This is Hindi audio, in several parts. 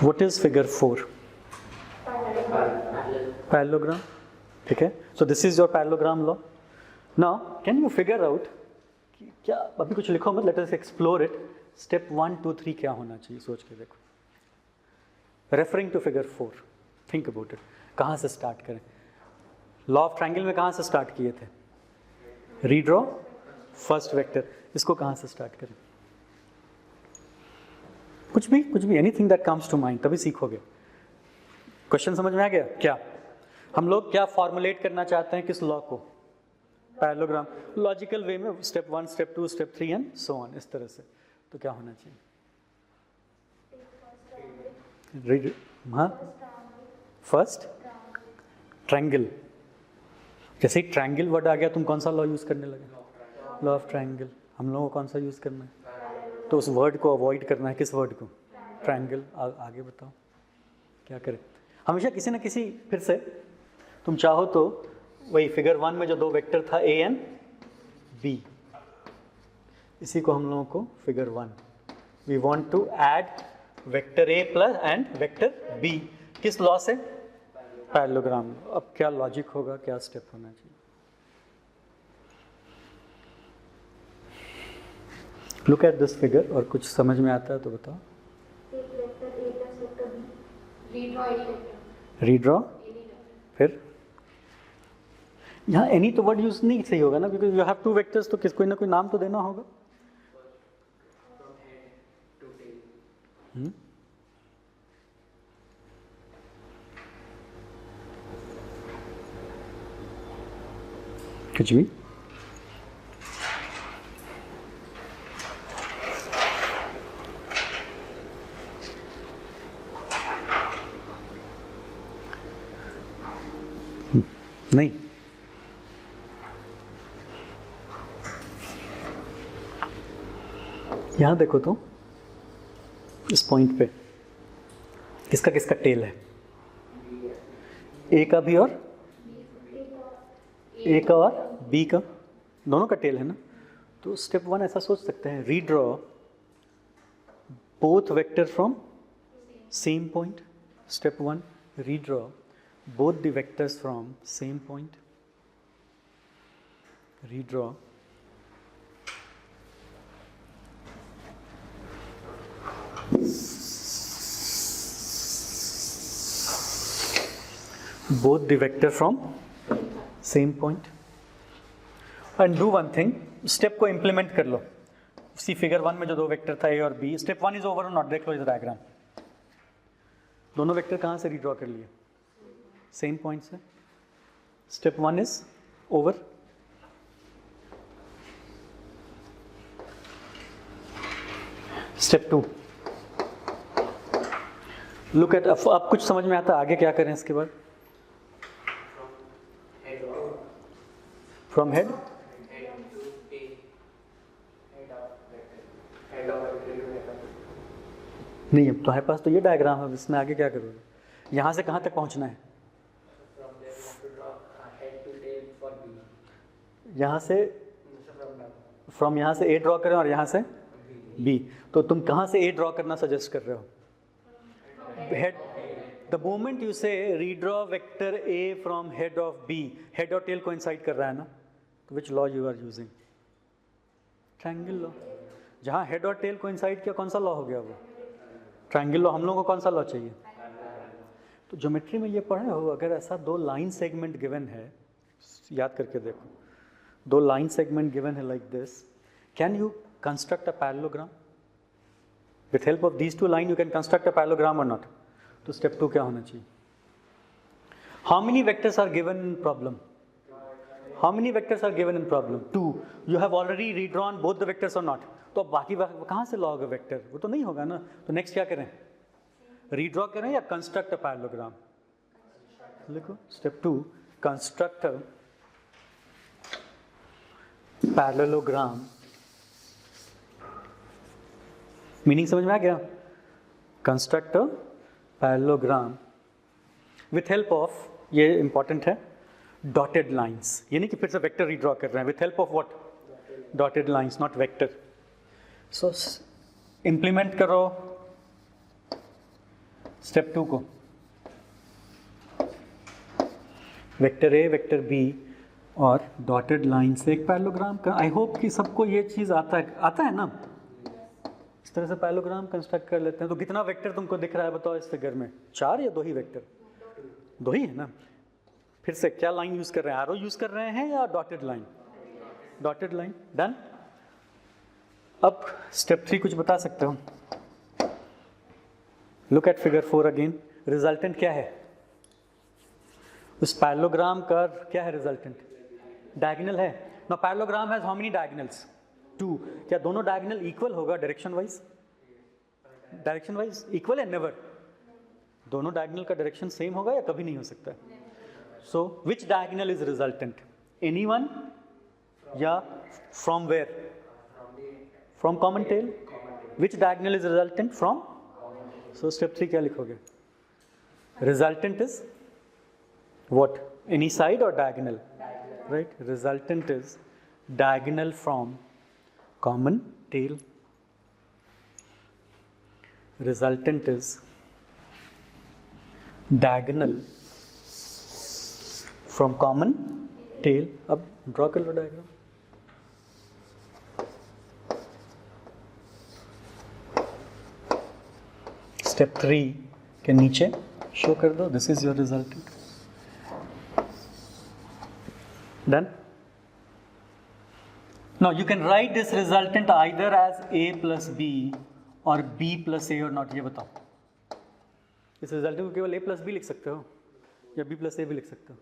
What is figure 4? Parallelogram. ठीक है, so this is your parallelogram law. Now can you figure out क्या, अभी कुछ लिखो मत, let us explore it. Step 1, 2, 3 क्या होना चाहिए, सोच के देखो. Referring to figure 4, think about it. कहाँ से स्टार्ट करें? लॉ ऑफ ट्रायंगल में कहाँ से स्टार्ट किए थे? Redraw first vector. इसको कहाँ से स्टार्ट करें? कुछ भी anything that comes to mind, तभी सीखोगे. क्वेश्चन समझ में आ गया क्या? हम लोग क्या फॉर्मुलेट करना चाहते हैं, किस लॉ को? पैरेललोग्राम. लॉजिकल वे में step 1, step 2, step 3 and so on, इस तरह से. तो क्या होना चाहिए? हाँ, फर्स्ट ट्रायंगल. जैसे ही ट्रायंगल वर्ड आ गया, तुम कौन सा लॉ यूज करने लगे? Law of triangle. हम लोगों को कौन सा यूज करना है? तो उस वर्ड को अवॉइड करना है. किस वर्ड को? ट्रायंगल. आगे बताओ क्या करें? हमेशा किसी ना किसी, फिर से तुम चाहो तो वही फिगर 1 में जो दो वेक्टर था ए एंड बी, इसी को हम लोगों को figure 1, we want to add vector A plus and vector B. किस लॉ से? पैरेललोग्राम. अब क्या लॉजिक होगा, क्या स्टेप होना चाहिए? लुक एट दिस फिगर, और कुछ समझ में आता है तो बताओ. रीड्रॉ. फिर यहाँ एनी तो वर्ड यूज नहीं सही होगा ना, because you have two vectors, तो कोई ना कोई नाम तो देना होगा. कुछ भी. नहीं. यहां देखो तो इस पॉइंट पे किसका किसका टेल है? ए का भी और ए का और बी का, दोनों का टेल है ना. तो स्टेप 1 ऐसा सोच सकते हैं, redraw both vector from same point. Step 1, redraw both the vectors from same point. Redraw both the vector from same point. And do one thing, step को implement कर लो. उसी फिगर 1 में जो दो वेक्टर था ए और बी, स्टेप 1 इज ओवर और नॉट. देख लो इस डायग्राम, दोनों वेक्टर कहाँ से रीड्रॉ कर लिए? सेम पॉइंट से. Step 1 is over. Step 2, look at. अब कुछ समझ में आता है आगे क्या करें इसके बाद? From head. नहीं, अब तुम्हारे पास तो ये डायग्राम है, इसमें आगे क्या करोगे? यहां से कहां तक पहुंचना है? यहाँ से, फ्रॉम यहाँ से ए ड्रॉ करें और यहाँ से बी. तो तुम कहाँ से ए ड्रॉ करना सजेस्ट कर रहे हो? Head. The moment you say redraw vector A from head of B, head और टेल कोइंसाइड कर रहा है ना, तो which law you are using? Triangle law. जहाँ हेड और टेल कोइंसाइड किया, कौन सा लॉ हो गया वो? Triangle law. हम लोगों को कौन सा लॉ चाहिए? तो ज्योमेट्री में ये पढ़े हो, अगर ऐसा दो लाइन सेगमेंट गिवन है, याद करके देखो, दो लाइन सेगमेंट गिवन है like this, can you construct a parallelogram? With help of these two line you can construct a parallelogram और नॉट? तो स्टेप 2 क्या होना चाहिए? How many vectors are given in problem? How many vectors are given in problem? 2. You have already redrawn both the vectors और नॉट. तो अब बाकी कहाँ से लॉ वेक्टर? वो तो नहीं होगा ना. तो नेक्स्ट क्या करें? रीड्रॉ करें या कंस्ट्रक्ट अ पैरेललोग्राम? लिखो step 2, construct a parallelogram. Meaning समझ में आ गया? Construct a parallelogram with help of, ये इंपॉर्टेंट है, डॉटेड लाइंस. ये नहीं कि फिर से वेक्टर रीड्रॉ कर रहे हैं. With help of what? Dotted lines, not vector. So implement करो स्टेप 2 को वेक्टर ए, वेक्टर बी और डॉटेड लाइन से एक पैरेललोग्राम का, आई होप कि सबको ये चीज़ आता है ना, इस तरह से पैरेललोग्राम कंस्ट्रक्ट कर लेते हैं। तो कितना वेक्टर तुमको दिख रहा है बताओ इस फिगर में, 4 या 2 ही वेक्टर? 2 ही है ना। फिर से क्या लाइन यूज़ कर रहे हैं, एरो यूज़ कर रहे हैं या dotted line? Dotted line, done. अब स्टेप 3 कुछ बता सकते हो? Look at figure 4 again. Resultant क्या है उस पैरेललोग्राम का? क्या है रिजल्टेंट? डायगोनल है ना। Parallelogram has how many diagonals? 2। क्या दोनों डायगोनल इक्वल होगा direction wise? Direction wise equal है? नेवर। दोनों डायगोनल का डायरेक्शन सेम होगा या कभी नहीं हो सकता? So which diagonal is resultant? Any one या from where? From common tail. Which diagonal is resultant? From. So step 3 क्या लिखोगे? Resultant is what? Any side or diagonal? Right? Resultant is diagonal from common tail. Resultant is diagonal from common tail. अब ड्रॉ कर लो डायग्राम। स्टेप 3 के नीचे शो कर दो, this is your resultant. Done? Now you can write this resultant either as A plus B or B plus A or not. ये बताओ, इस रिजल्टेंट को केवल A plus B लिख सकते हो या B plus A भी लिख सकते हो?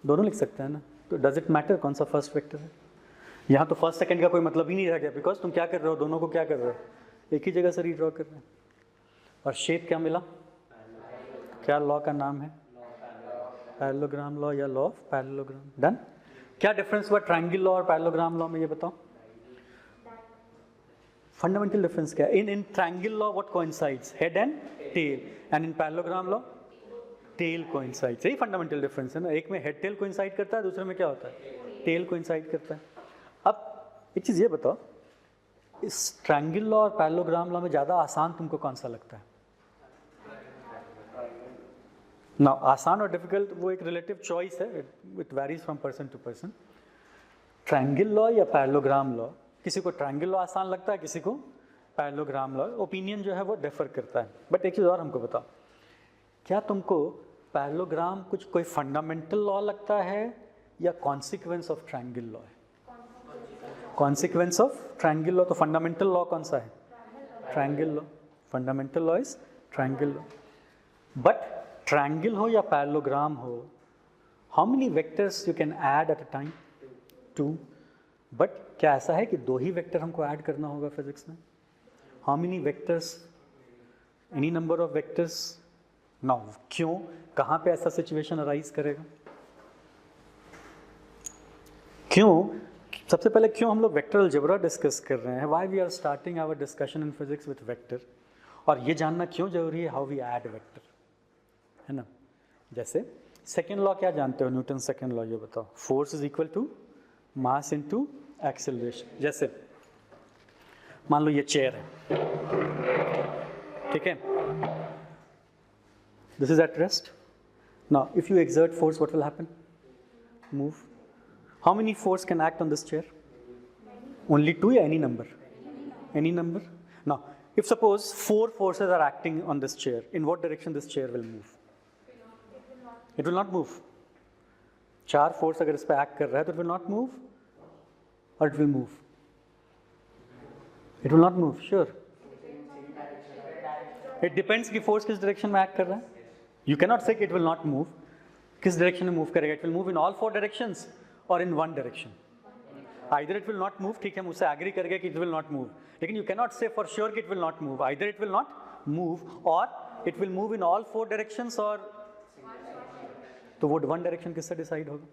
दोनों लिख सकते हैं ना। तो डज इट मैटर कौन सा फर्स्ट वेक्टर है? यहाँ तो फर्स्ट सेकंड का कोई मतलब ही नहीं रह गया, बिकॉज तुम क्या कर रहे हो, दोनों को क्या कर रहे हो, एक ही जगह से रीड्रॉ कर रहे हैं। और शेप क्या मिला? क्या लॉ का नाम है? पैरेललोग्राम लॉ या लॉ ऑफ पैरेललोग्राम। डन। क्या डिफरेंस हुआ ट्रायंगल लॉ और पैरेललोग्राम लॉ में, ये बताओ? फंडामेंटल डिफरेंस क्या है? In triangle law what coincides? Head and tail, and in parallelogram law tail coincides. यही फंडामेंटल डिफरेंस है ना। एक में हेड टेल कोइंसाइड करता है, दूसरे में क्या होता है? टेल कोइंसाइड करता है। अब एक चीज़ ये बताओ, इस ट्रायंगल लॉ और पैरेललोग्राम लॉ में ज़्यादा आसान तुमको कौन सा लगता है? ना आसान और डिफिकल्ट वो एक रिलेटिव चॉइस है, it varies from person to person. Triangle law या पैरेललोग्राम लॉ, किसी को ट्रायंगल लॉ आसान लगता है, किसी को पैरेललोग्राम लॉ। ओपिनियन जो है वो डिफर करता है। बट एक चीज़ और हमको बताओ, क्या तुमको पैरेललोग्राम कुछ कोई फंडामेंटल लॉ लगता है या कॉन्सिक्वेंस ऑफ ट्रायंगल लॉ है? Consequence of triangle law. तो फंडामेंटल लॉ कौन सा है? Triangle law. Fundamental law is triangle law. But triangle हो या पैरेललोग्राम हो, how many vectors you can add at a time? 2। But क्या ऐसा है कि 2 ही वेक्टर हमको ऐड करना होगा फिजिक्स में? How many vectors? Any number of vectors. Now क्यों, कहाँ पे ऐसा सिचुएशन अराइज करेगा? क्यों? सबसे पहले क्यों हम लोग वेक्टर अलजेब्रा डिस्कस कर रहे हैं? Why we are starting our discussion in physics with vector? और ये जानना क्यों जरूरी है, हाउ वी ऐड वेक्टर, है ना। जैसे सेकेंड लॉ क्या जानते हो, न्यूटन सेकेंड लॉ, ये बताओ? Force is equal to mass into acceleration. जैसे मान लो ये चेयर है, ठीक है, this is at rest. Now if you exert force what will happen? Move. How many force can act on this chair? Only 2 या any number? Any number. Now if suppose 4 forces are acting on this chair, in what direction this chair will move? It will not move. 4 force अगर इस पे act कर रहा है तो it will not move or it will move? It will not move, sure. It depends कि force किस direction में act कर रहा है. You cannot say कि it will not move. किस direction में move करेगा? It will move in all 4 directions or in one direction. Either it will not move, ठीक है, मुझसे agree करेगा कि it will not move. लेकिन you cannot say for sure कि it will not move. Either it will not move or it will move in all 4 directions or तो वो one direction किससे decide होगा?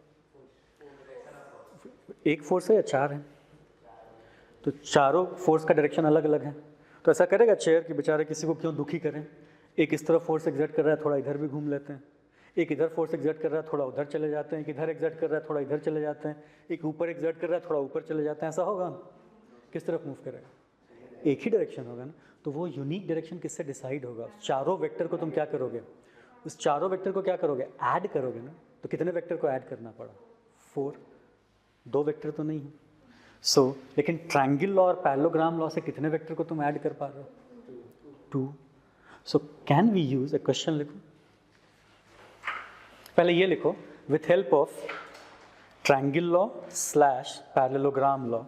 एक force है या 4 है? तो चारों force का direction अलग अलग है, तो ऐसा करेगा चेयर कि बेचारे किसी को क्यों दुखी करें। एक इस तरफ force exert कर रहा है, थोड़ा इधर भी घूम लेते हैं, एक इधर फोर्स एक्सर्ट कर रहा है, थोड़ा उधर चले जाते हैं, एक इधर एक्सर्ट कर रहा है, थोड़ा इधर चले जाते हैं, एक ऊपर एक्सर्ट कर रहा है, थोड़ा ऊपर चले जाते हैं। ऐसा होगा, किस तरफ मूव करेगा? एक ही डायरेक्शन होगा ना। तो वो यूनिक डायरेक्शन किससे डिसाइड होगा? चारों वेक्टर को तुम क्या करोगे? उस चारों वेक्टर को क्या करोगे? ऐड करोगे ना। तो कितने वेक्टर को ऐड करना पड़ा? 4। 2 वेक्टर तो नहीं है। सो लेकिन ट्रायंगल लॉ और पैरेललोग्राम लॉ से कितने वेक्टर को तुम ऐड कर पा रहे हो? 2। सो कैन वी यूज, एक क्वेश्चन लिखो, पहले ये लिखो, with help of triangle law slash parallelogram law,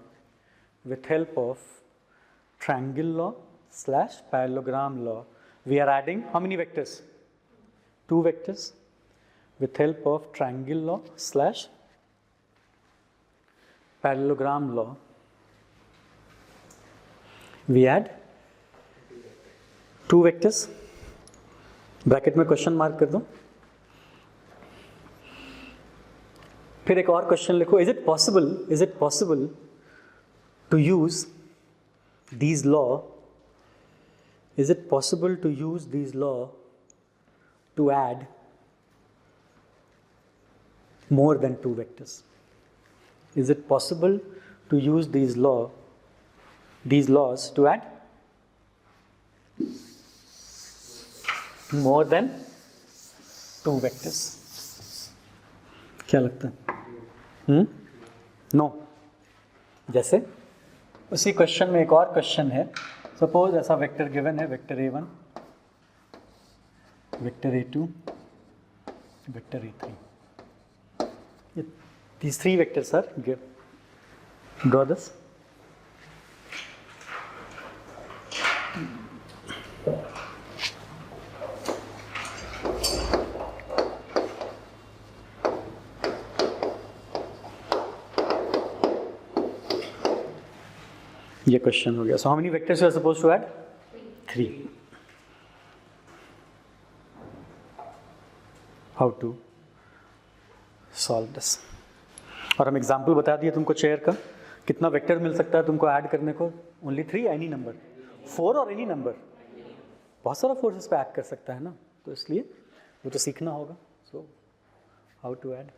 with help of triangle law slash parallelogram law, we are adding how many vectors? 2 vectors. With help of triangle law slash parallelogram law, we add 2 vectors. Bracket में क्वेश्चन मार्क कर दो। फिर एक और क्वेश्चन लिखो, is it possible to use these law, is it possible to use these law to add more than 2 vectors? Is it possible to use these laws to add more than 2 vectors? क्या लगता है? No. जैसे उसी क्वेश्चन में एक और क्वेश्चन है, सपोज ऐसा वेक्टर गिवन है, vector a1, vector a2, vector a3, these 3 vectors are given. Draw this. ये क्वेश्चन हो गया. So how many vectors you are suppose to add? 3. How to solve this? और हम एग्जाम्पल बता दिए तुमको चेयर का. कितना वेक्टर मिल सकता है तुमको ऐड करने को? ओनली 3. एनी नंबर 4 और एनी नंबर. बहुत सारा फोर्सेस पे ऐड कर सकता है ना, तो इसलिए वो तो सीखना होगा. So how to add.